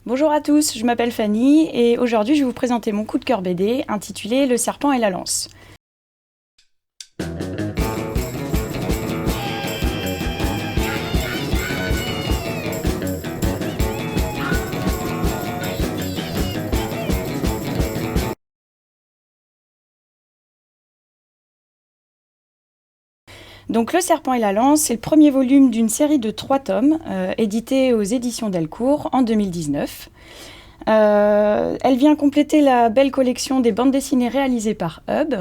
Bonjour à tous, je m'appelle Fanny et aujourd'hui je vais vous présenter mon coup de cœur BD intitulé Le serpent et la lance. Donc Le serpent et la lance, c'est le premier volume d'une série de 3 tomes édités aux éditions Delcourt en 2019. Elle vient compléter la belle collection des bandes dessinées réalisées par Hub.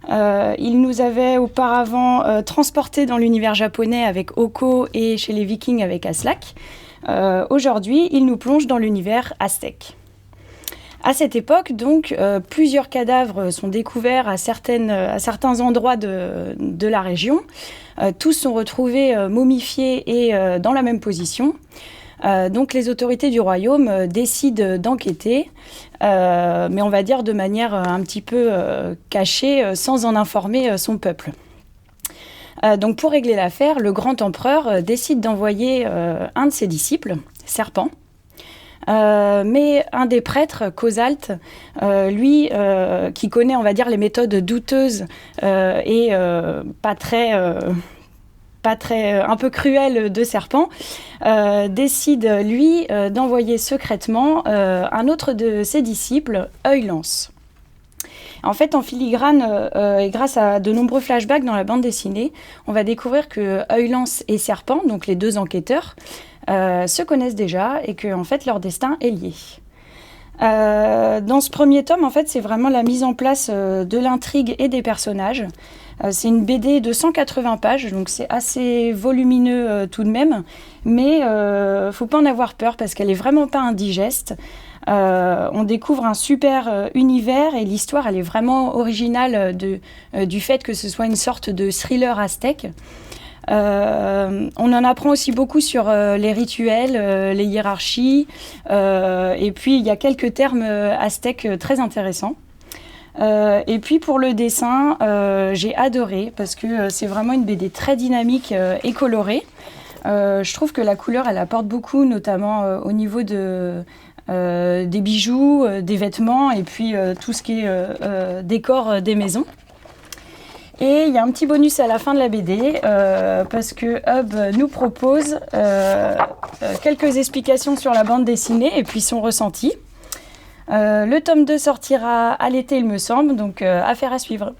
Il nous avait auparavant transporté dans l'univers japonais avec Oko et chez les Vikings avec Aslak. Aujourd'hui, il nous plonge dans l'univers aztèque. À cette époque, donc, plusieurs cadavres sont découverts à certains endroits de la région. Tous sont retrouvés momifiés et dans la même position. Donc les autorités du royaume décident d'enquêter, mais on va dire de manière un petit peu cachée, sans en informer son peuple. Donc pour régler l'affaire, le grand empereur décide d'envoyer un de ses disciples, Serpent. Mais un des prêtres, Cosalt, lui, qui connaît, on va dire, les méthodes douteuses et pas très, un peu cruelles de Serpent, décide, lui, d'envoyer secrètement un autre de ses disciples, Œil-Lance. En fait, en filigrane, et grâce à de nombreux flashbacks dans la bande dessinée, on va découvrir que Œil-Lance et Serpent, donc les deux enquêteurs, se connaissent déjà et que en fait, leur destin est lié. Dans ce premier tome, en fait, c'est vraiment la mise en place de l'intrigue et des personnages. C'est une BD de 180 pages, donc c'est assez volumineux tout de même, mais faut pas en avoir peur parce qu'elle est vraiment pas indigeste. On découvre un super univers et l'histoire, elle est vraiment originale du fait que ce soit une sorte de thriller aztèque. On en apprend aussi beaucoup sur les rituels, les hiérarchies, et puis il y a quelques termes aztèques très intéressants. Et puis pour le dessin, j'ai adoré parce que c'est vraiment une BD très dynamique et colorée. Je trouve que la couleur, elle apporte beaucoup, notamment au niveau des bijoux, des vêtements et puis tout ce qui est décor des maisons. Et il y a un petit bonus à la fin de la BD parce que Hub nous propose quelques explications sur la bande dessinée et puis son ressenti. Le tome 2 sortira à l'été, il me semble, donc affaire à suivre.